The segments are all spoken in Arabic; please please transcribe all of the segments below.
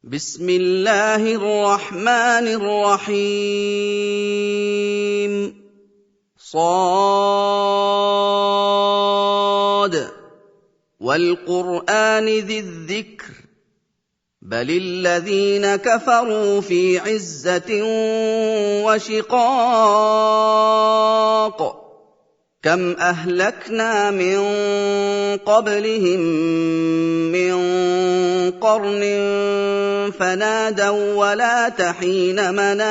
بسم الله الرحمن الرحيم صاد والقرآن ذي الذكر بل الذين كفروا في عزة وشقاق كم أهلكنا من قبلهم من قرن فنادوا ولات حين مناص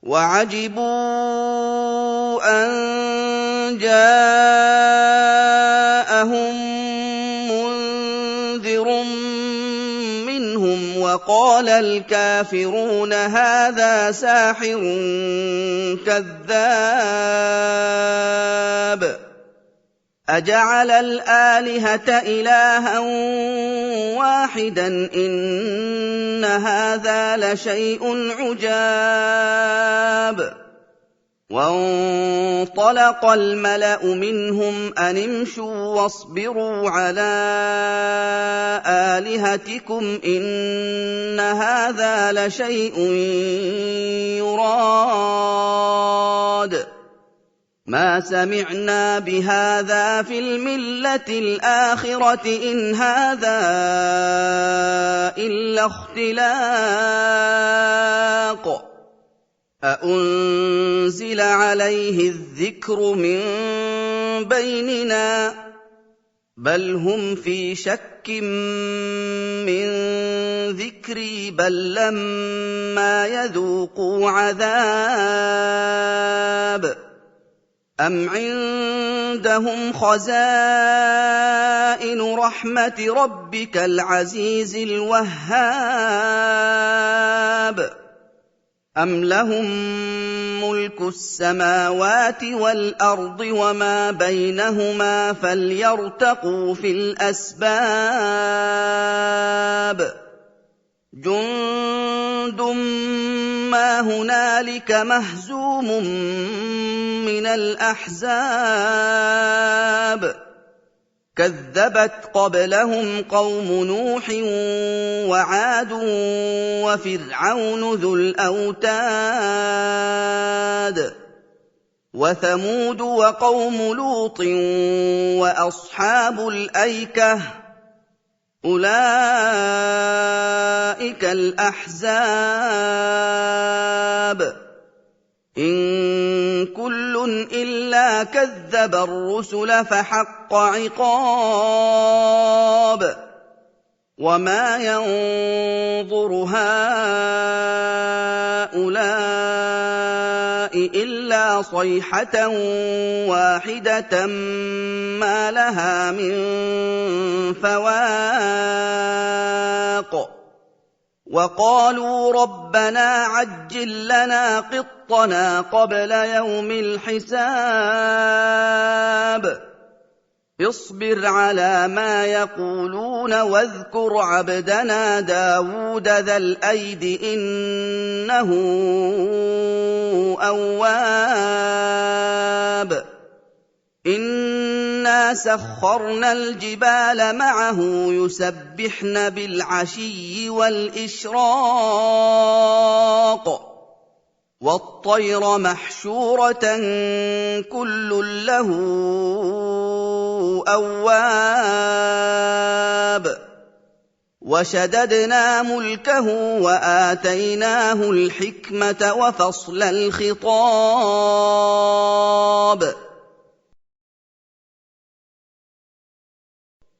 وعجبوا أن جاءهم منذر منهم وقال الكافرون هذا ساحر كذاب أجعل الآلهة إلها واحدا إن هذا لشيء عجاب وانطلق الملأ منهم أن امشوا واصبروا على آلهتكم إن هذا لشيء يراد ما سمعنا بهذا في الملة الآخرة إن هذا إلا اختلاق أأنزل عليه الذكر من بيننا بل هم في شك من ذكري بل لما يذوقوا عذاب أم عندهم خزائن رحمة ربك العزيز الوهاب أم لهم ملك السماوات والأرض وما بينهما فليرتقوا في الأسباب جند ما هنالك مهزوم من الأحزاب كذبت قبلهم قوم نوح وعاد وفرعون ذو الأوتاد وثمود وقوم لوط وأصحاب الأيكة أولئك الأحزاب إن كل إلا كذب الرسل فحق عقاب وما ينظر هؤلاء إلا صيحة واحدة ما لها من فواق وقالوا ربنا عجل لنا قطنا قبل يوم الحساب اصبر على ما يقولون واذكر عبدنا داود ذا الأيد إنه أواب إنا سخرنا الجبال معه يسبحن بالعشي والإشراق والطير محشورة كل له أواب وشددنا ملكه وآتيناه الحكمة وفصل الخطاب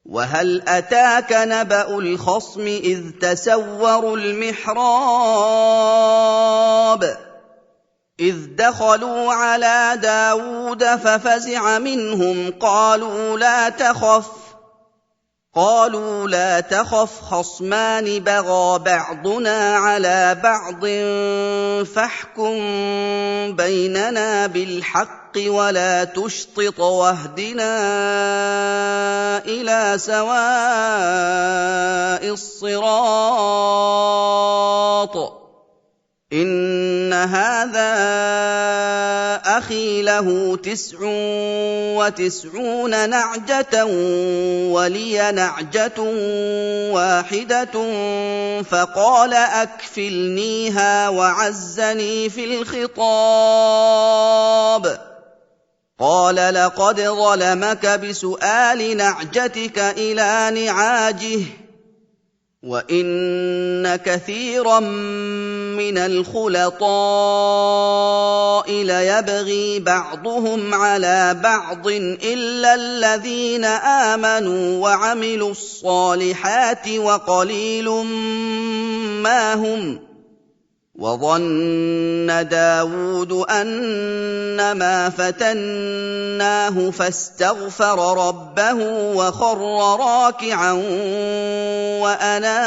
وهل أتاك نبأ الخصم إذ تسوروا المحراب إذ دخلوا على داود ففزع منهم قالوا لا تخف خصمان بغى بعضنا على بعض فاحكم بيننا بالحق ولا تشطط واهدنا إلى سواء الصراط إن هذا أَخِي لَهُ 99 نَعْجَةً وَلِيَ نَعْجَةٌ وَاحِدَةٌ فَقَالَ أَكْفِلْنِيهَا وَعَزَّنِي فِي الْخِطَابِ. قَالَ لَقَدْ ظَلَمَكَ بِسُؤَالِ نَعْجَتِكَ إِلَىٰ نِعَاجِهِ وَإِنَّ كَثِيرًا مِّنَ الْخُلَطَاءِ لَيَبْغِي بَعْضُهُمْ عَلَىٰ بَعْضٍ إِلَّا الَّذِينَ آمَنُوا وَعَمِلُوا الصَّالِحَاتِ وَقَلِيلٌ مَّا هُمْ ۗ وَظَنَّ دَاوُودُ أَنَّمَا فَتَنَّاهُ فَاسْتَغْفَرَ رَبَّهُ وَخَرَّ رَاكِعًا وَأَنَابَ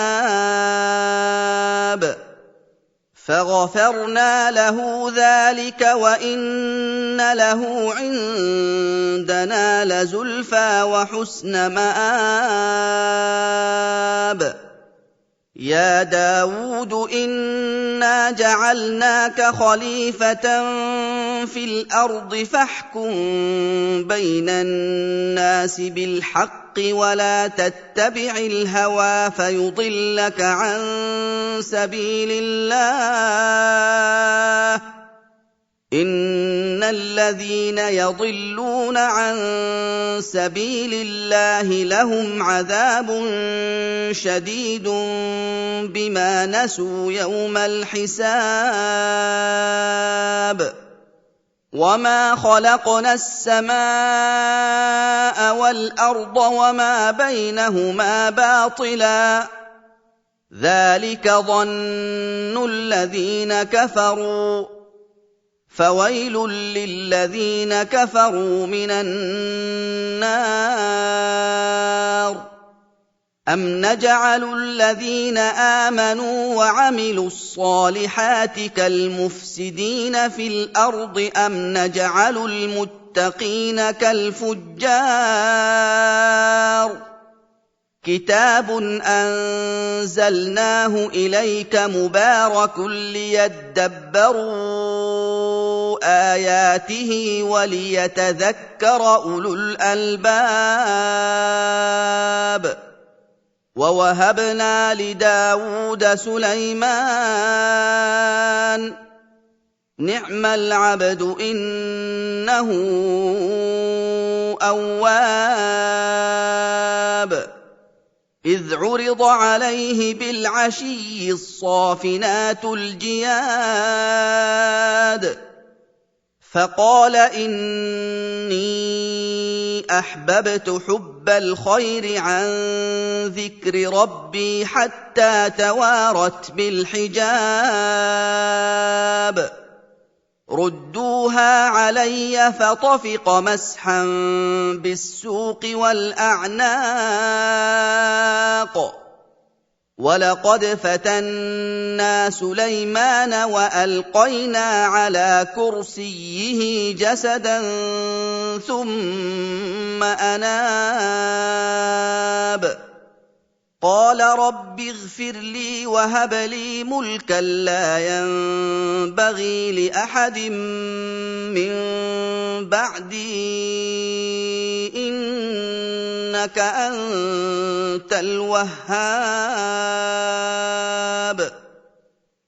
فَغَفَرْنَا لَهُ ذَٰلِكَ وَإِنَّ لَهُ عِندَنَا لَزُلْفَىٰ وَحُسْنَ مَآبٍ. يَا دَاوُودُ إِنَّا جَعَلْنَاكَ خَلِيفَةً فِي الْأَرْضِ فَاحْكُم بَيْنَ النَّاسِ بِالْحَقِّ وَلَا تَتَّبِعِ الْهَوَىٰ فَيُضِلَّكَ عَن سَبِيلِ اللَّهِ ۚ إِنَّ الَّذِينَ يَضِلُّونَ عَن سَبِيلِ اللَّهِ لَهُمْ عَذَابٌ شَدِيدٌ بِمَا نَسُوا يَوْمَ الْحِسَابِ. وَمَا خَلَقْنَا السَّمَاءَ وَالْأَرْضَ وَمَا بَيْنَهُمَا بَاطِلًا ۚ ذَٰلِكَ ظَنُّ الَّذِينَ كَفَرُوا ۚ فَوَيْلٌ لِّلَّذِينَ كَفَرُوا مِنَ النَّارِ. أَمْ نَجْعَلُ الَّذِينَ آمَنُوا وَعَمِلُوا الصَّالِحَاتِ كَالْمُفْسِدِينَ فِي الْأَرْضِ أَمْ نَجْعَلُ الْمُتَّقِينَ كَالْفُجَّارِ. كِتَابٌ أَنزَلْنَاهُ إِلَيْكَ مُبَارَكٌ لِّيَدَّبَّرُوا آيَاتِهِ وَلِيَتَذَكَّرَ أُولُو الْأَلْبَابِ. وَوَهَبْنَا لِدَاوُودَ سُلَيْمَانَ ۚ نِعْمَ الْعَبْدُ ۖ إِنَّهُ أَوَّابٌ. إِذْ عُرِضَ عَلَيْهِ بِالْعَشِيِّ الصَّافِنَاتُ الْجِيَادُ فَقَالَ إِنِّي أَحْبَبْتُ حُبَّ الْخَيْرِ عَن ذِكْرِ رَبِّي حَتَّىٰ تَوَارَتْ بِالْحِجَابِ. رُدُّوهَا عَلَيَّ فَطَفِقَ مَسْحًا بِالسُّوقِ وَالْأَعْنَاقِ. وَلَقَدْ فَتَنَّا سُلَيْمَانَ وَأَلْقَيْنَا عَلَىٰ كُرْسِيِّهِ جَسَدًا ثُمَّ أَنَابَ. قَالَ رَبِّ اغْفِرْ لِي وَهَبْ لِي مُلْكًا لَّا يَنبَغِي لِأَحَدٍ مِّن بَعْدِي ۖ إِنَّكَ أَنتَ الْوَهَّابُ.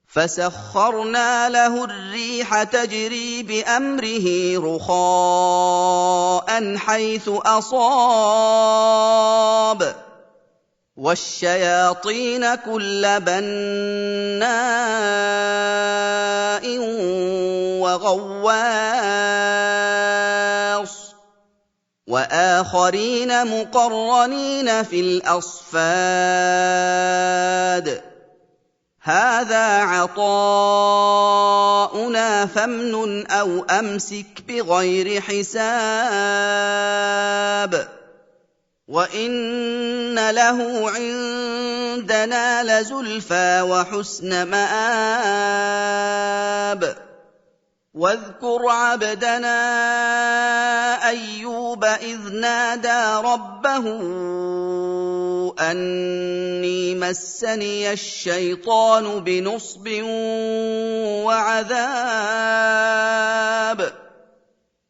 فَسَخَّرْنَا لَهُ الرِّيحَ تَجْرِي بِأَمْرِهِ رُخَاءً حَيْثُ أَصَابَ وَالشَّيَاطِينَ كُلَّ بَنَّاءٍ وَغَوَّاصٍ وَآخَرِينَ مُقَرَّنِينَ فِي الْأَصْفَادِ. هَٰذَا عَطَاؤُنَا فَامْنُنْ أَوْ أَمْسِكْ بِغَيْرِ حِسَابٍ. وَإِنَّ لَهُ عِندَنَا لَزُلْفَىٰ وَحُسْنَ مَآبٍ. وَاذْكُرْ عَبْدَنَا أَيُّوبَ إِذْ نَادَىٰ رَبَّهُ أَنِّي مَسَّنِيَ الشَّيْطَانُ بِنُصْبٍ وَعَذَابٍ.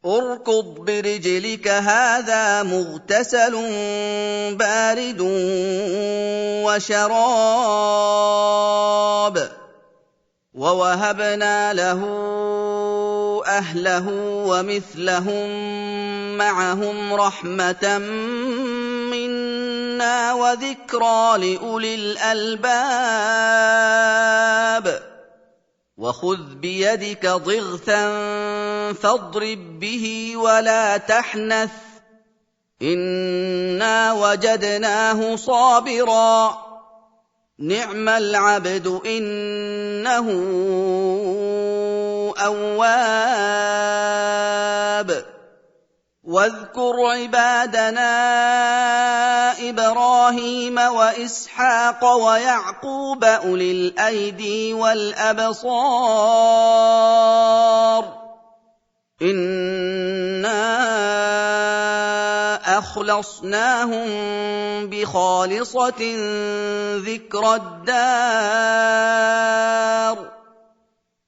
اركض برجلك هذا مغتسل بارد وشراب ووهبنا له أهله ومثلهم معهم رحمة منا وذكرى لأولي الألباب وخذ بيدك ضغثا فاضرب به ولا تحنث إنا وجدناه صابرا نعم العبد إنه أواب واذكر عبادنا إبراهيم وإسحاق ويعقوب أولي الأيدي والأبصار إنا أخلصناهم بخالصة ذكرى الدار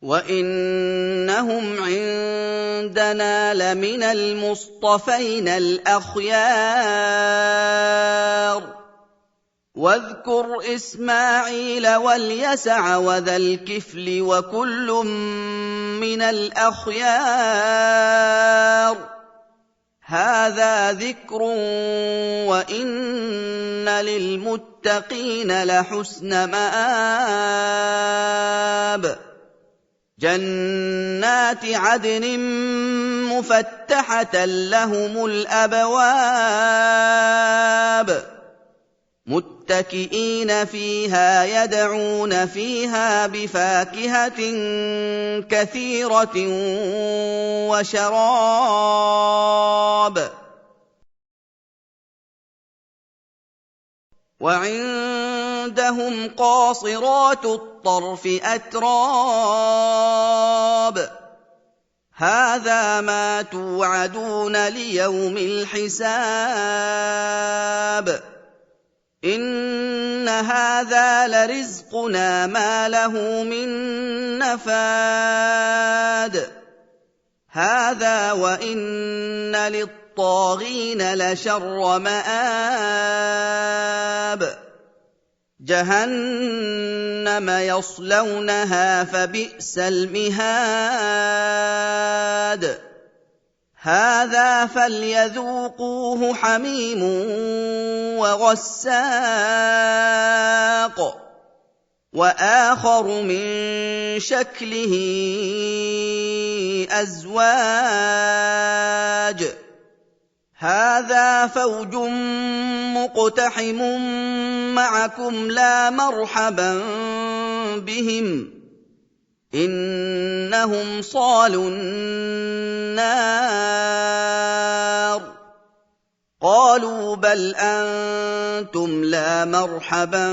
وإنهم عندنا لمن المصطفين الأخيار واذكر إسماعيل واليسع وذا الكفل وكل من الأخيار هذا ذكر وإن للمتقين لحسن مآب جنات عدن مفتحة لهم الأبواب متكئين فيها يدعون فيها بفاكهة كثيرة وشراب وعندهم قاصرات الطرف أتراب هذا ما توعدون ليوم الحساب إن هذا لرزقنا ما له من نفاد هذا وإن للطاغين لشر مآب جهنم يصلونها فبئس المهاد هذا فليذوقوه حميم وغساق وآخر من شكله أزواج هذا فوج مقتحم معكم لا مرحبا بهم إنهم صالوا النار قالوا بل أنتم لا مرحبا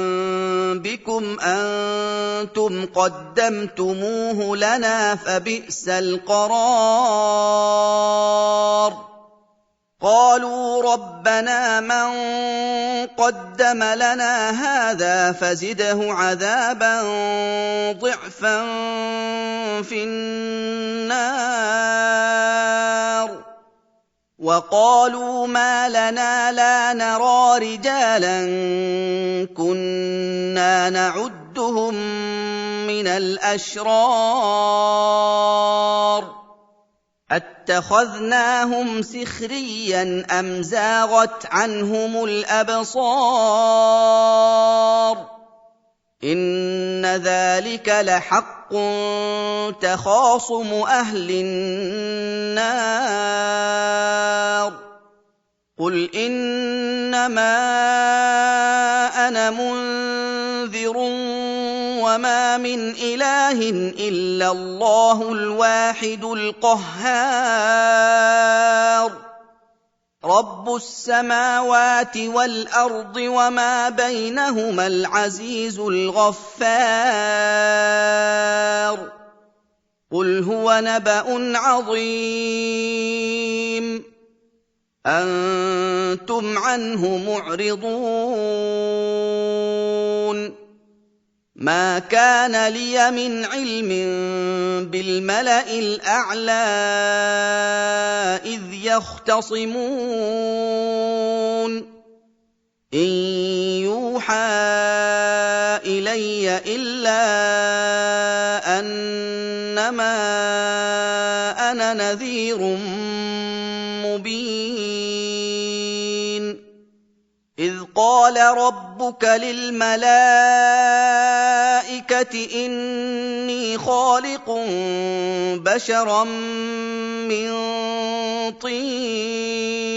بكم أنتم قدمتموه لنا فبئس القرار قالوا ربنا من قدم لنا هذا فزده عذابا ضعفا في النار وقالوا ما لنا لا نرى رجالا كنا نعدهم من الأشرار أتخذناهم سخريا أم زاغت عنهم الأبصار إن ذلك لحق تخاصم أهل النار قل إنما أنا منذر وما من إله إلا الله الواحد القهار رب السماوات والأرض وما بينهما العزيز الغفار قل هو نبأ عظيم أنتم عنه معرضون مَا كَانَ لِيَ مِنْ عِلْمٍ بِالْمَلَإِ الْأَعْلَىٰ إِذْ يَخْتَصِمُونَ إِن يُوحَىٰ إِلَيَّ إِلَّا أَنَّمَا أَنَا نَذِيرٌ مُّبِينٌ إِذْ قَالَ رَبُّكَ لِلْمَلَائِكَةِ إِنِّي خَالِقٌ بَشَرًا مِّن طِينٍ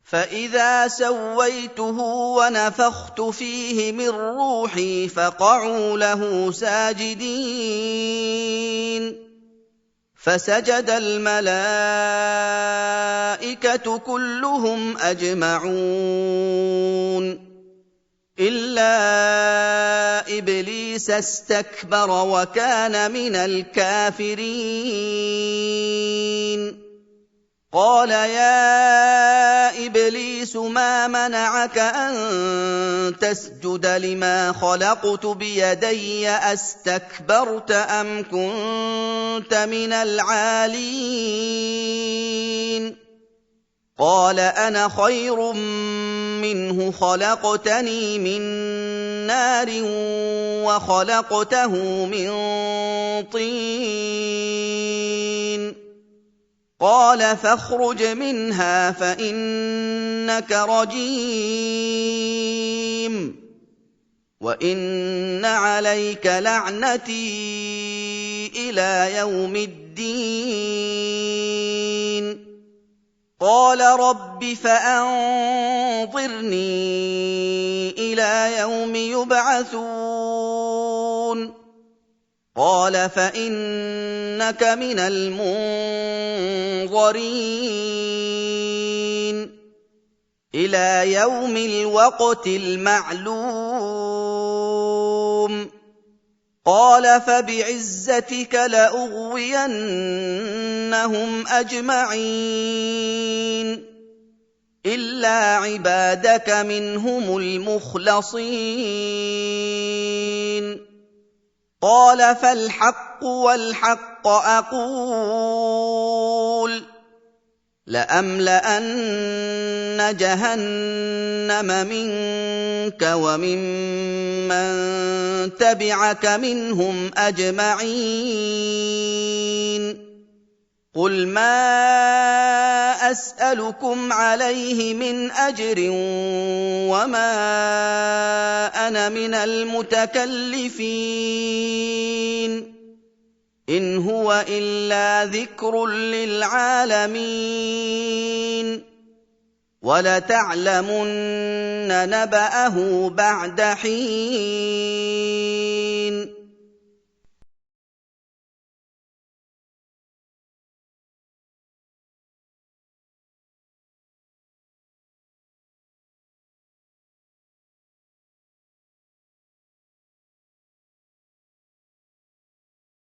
فَإِذَا سَوَّيْتُهُ وَنَفَخْتُ فِيهِ مِن رُّوحِي فَقَعُوا لَهُ سَاجِدِينَ فَسَجَدَ الْمَلَائِكَةُ كُلُّهُمْ أَجْمَعُونَ إِلَّا إِبْلِيسَ اسْتَكْبَرَ وَكَانَ مِنَ الْكَافِرِينَ قَالَ يَا إِبْلِيسُ مَا مَنَعَكَ أَن تَسْجُدَ لِمَا خَلَقْتُ بِيَدَيَّ أَسْتَكْبَرْتَ أَمْ كُنتَ مِنَ الْعَالِينَ قَالَ أَنَا خَيْرٌ مِّنْهُ خَلَقْتَنِي مِن نَّارٍ وَخَلَقْتَهُ مِن طِينٍ قَالَ فَاخْرُجْ مِنْهَا فَإِنَّكَ رَجِيمٌ وَإِنَّ عَلَيْكَ لَعْنَتِي إِلَىٰ يَوْمِ الدِّينِ قَالَ رَبِّ فَأَنظِرْنِي إِلَىٰ يَوْمِ يُبْعَثُونَ قَالَ فَإِنَّكَ مِنَ الْمُنظَرِينَ إِلَىٰ يَوْمِ الْوَقْتِ الْمَعْلُومِ قَالَ فَبِعِزَّتِكَ لَأُغْوِيَنَّهُمْ أَجْمَعِينَ إِلَّا عِبَادَكَ مِنْهُمُ الْمُخْلَصِينَ قَالَ فَالْحَقُّ وَالْحَقَّ أَقُولُ لَأَمْلَأَنَّ جَهَنَّمَ مِنكَ وَمِمَّن تَبِعَكَ مِنْهُمْ أَجْمَعِينَ قُلْ مَا أَسْأَلُكُمْ عَلَيْهِ مِنْ أَجْرٍ وَمَا أَنَا مِنَ الْمُتَكَلِّفِينَ إِنْ هُوَ إِلَّا ذِكْرٌ لِّلْعَالَمِينَ وَلَتَعْلَمُنَّ نَبَأَهُ بَعْدَ حِينٍ